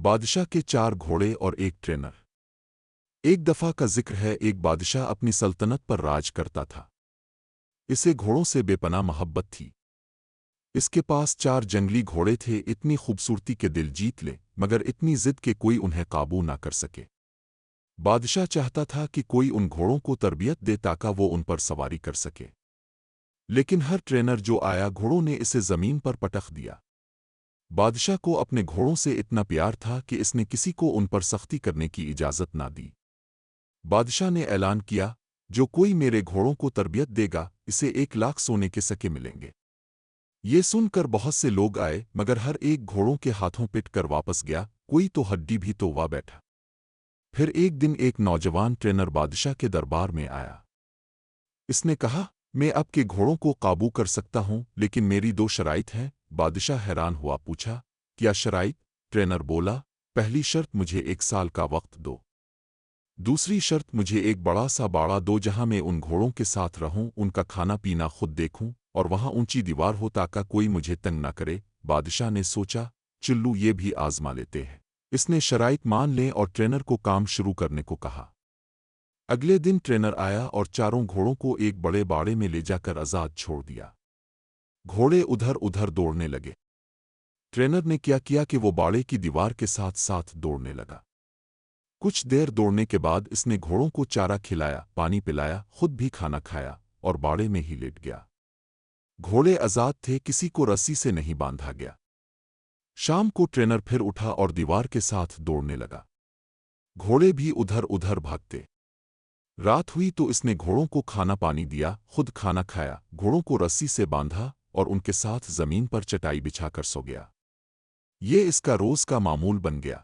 बादशाह के 4 घोड़े और एक ट्रेनर। एक दफा का जिक्र है, एक बादशाह अपनी सल्तनत पर राज करता था। इसे घोड़ों से बेपनाह मोहब्बत थी। इसके पास 4 जंगली घोड़े थे, इतनी खूबसूरती के दिल जीत ले, मगर इतनी जिद के कोई उन्हें काबू ना कर सके। बादशाह चाहता था कि कोई उन घोड़ों को तरबियत दे ताकि वो उन पर सवारी कर सके, लेकिन हर ट्रेनर जो आया घोड़ों ने इसे जमीन पर पटक दिया। बादशाह को अपने घोड़ों से इतना प्यार था कि इसने किसी को उन पर सख्ती करने की इजाज़त ना दी। बादशाह ने ऐलान किया, जो कोई मेरे घोड़ों को तरबियत देगा इसे 1 लाख सोने के सिक्के मिलेंगे। ये सुनकर बहुत से लोग आए, मगर हर एक घोड़ों के हाथों पिट कर वापस गया, कोई तो हड्डी भी तोवा बैठा। फिर एक दिन एक नौजवान ट्रेनर बादशाह के दरबार में आया। इसने कहा, मैं आपके घोड़ों को काबू कर सकता हूं, लेकिन मेरी 2 शराइत हैं। बादशाह हैरान हुआ, पूछा, क्या शराइत? ट्रेनर बोला, पहली शर्त मुझे 1 साल का वक्त दो। दूसरी शर्त मुझे एक बड़ा सा बाड़ा दो जहां मैं उन घोड़ों के साथ रहूं, उनका खाना पीना खुद देखूं, और वहां ऊंची दीवार हो ताकि कोई मुझे तंग न करे। बादशाह ने सोचा, चुल्लू ये भी आजमा लेते हैं। इसने शराइत मान लें और ट्रेनर को काम शुरू करने को कहा। अगले दिन ट्रेनर आया और 4 घोड़ों को एक बड़े बाड़े में ले जाकर आज़ाद छोड़ दिया। घोड़े उधर उधर दौड़ने लगे। ट्रेनर ने क्या किया कि वो बाड़े की दीवार के साथ साथ दौड़ने लगा। कुछ देर दौड़ने के बाद इसने घोड़ों को चारा खिलाया, पानी पिलाया, खुद भी खाना खाया और बाड़े में ही लेट गया। घोड़े आज़ाद थे, किसी को रस्सी से नहीं बांधा गया। शाम को ट्रेनर फिर उठा और दीवार के साथ दौड़ने लगा। घोड़े भी उधर उधर भागते। रात हुई तो इसने घोड़ों को खाना पानी दिया, खुद खाना खाया, घोड़ों को रस्सी से बांधा और उनके साथ जमीन पर चटाई बिछाकर सो गया। ये इसका रोज का मामूल बन गया।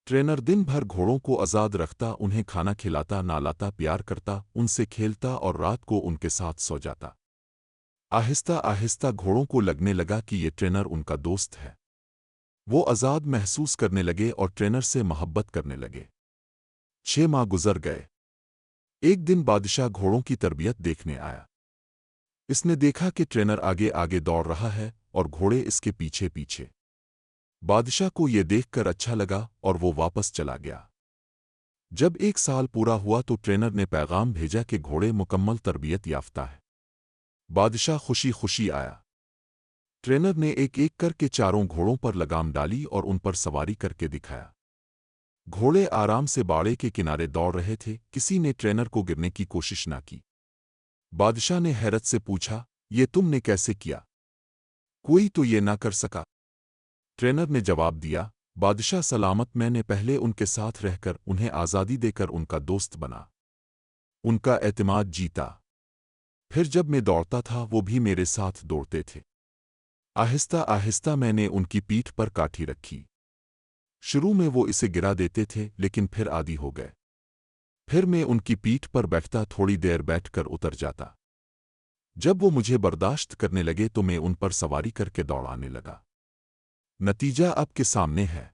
ट्रेनर दिन भर घोड़ों को आज़ाद रखता, उन्हें खाना खिलाता, नहलाता, प्यार करता, उनसे खेलता और रात को उनके साथ सो जाता। आहिस्ता आहिस्ता घोड़ों को लगने लगा कि ये ट्रेनर उनका दोस्त है। वो आज़ाद महसूस करने लगे और ट्रेनर से मोहब्बत करने लगे। 6 माह गुजर गए। एक दिन बादशाह घोड़ों की तरबियत देखने आया। इसने देखा कि ट्रेनर आगे आगे दौड़ रहा है और घोड़े इसके पीछे पीछे। बादशाह को यह देखकर अच्छा लगा और वो वापस चला गया। जब 1 साल पूरा हुआ तो ट्रेनर ने पैगाम भेजा कि घोड़े मुकम्मल तरबियत याफ्ता है। बादशाह खुशी खुशी आया। ट्रेनर ने एक एक करके 4 घोड़ों पर लगाम डाली और उन पर सवारी करके दिखाया। घोड़े आराम से बाड़े के किनारे दौड़ रहे थे, किसी ने ट्रेनर को गिरने की कोशिश ना की। बादशाह ने हैरत से पूछा, ये तुमने कैसे किया? कोई तो ये ना कर सका। ट्रेनर ने जवाब दिया, बादशाह सलामत, मैंने पहले उनके साथ रहकर उन्हें आज़ादी देकर उनका दोस्त बना, उनका एतमाद जीता। फिर जब मैं दौड़ता था वो भी मेरे साथ दौड़ते थे। आहिस्ता आहिस्ता मैंने उनकी पीठ पर काठी रखी। शुरू में वो इसे गिरा देते थे, लेकिन फिर आदी हो गए। फिर मैं उनकी पीठ पर बैठता, थोड़ी देर बैठकर उतर जाता। जब वो मुझे बर्दाश्त करने लगे तो मैं उन पर सवारी करके दौड़ाने लगा। नतीजा आपके सामने है।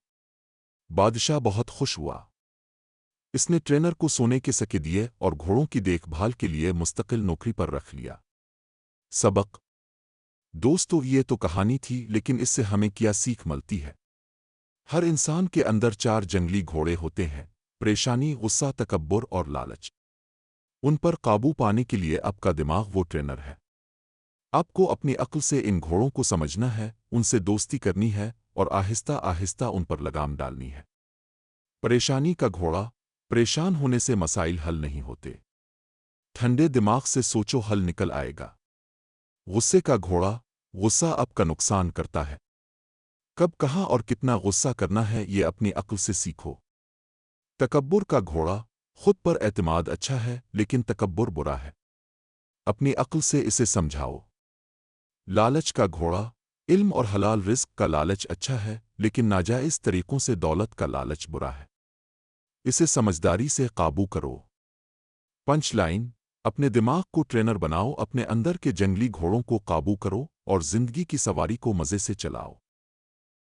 बादशाह बहुत खुश हुआ। इसने ट्रेनर को सोने के सिक्के दिए और घोड़ों की देखभाल के लिए मुस्तकिल नौकरी पर रख लिया। सबक। दोस्तों, ये तो कहानी थी, लेकिन इससे हमें क्या सीख मिलती है? हर इंसान के अंदर 4 जंगली घोड़े होते हैं, परेशानी, गुस्सा, तकब्बुर और लालच। उन पर काबू पाने के लिए आपका दिमाग वो ट्रेनर है। आपको अपनी अक्ल से इन घोड़ों को समझना है, उनसे दोस्ती करनी है और आहिस्ता आहिस्ता उन पर लगाम डालनी है। परेशानी का घोड़ा, परेशान होने से मसाइल हल नहीं होते। ठंडे दिमाग से सोचो, हल निकल आएगा। गुस्से का घोड़ा, गुस्सा आपका नुकसान करता है। कब, कहाँ और कितना गुस्सा करना है ये अपनी अक्ल से सीखो। तकब्बुर का घोड़ा, खुद पर एतमाद अच्छा है, लेकिन तकब्बुर बुरा है। अपनी अक्ल से इसे समझाओ। लालच का घोड़ा, इल्म और हलाल रिस्क का लालच अच्छा है, लेकिन नाजायज तरीकों से दौलत का लालच बुरा है। इसे समझदारी से काबू करो। पंच लाइन, अपने दिमाग को ट्रेनर बनाओ, अपने अंदर के जंगली घोड़ों को काबू करो और जिंदगी की सवारी को मज़े से चलाओ।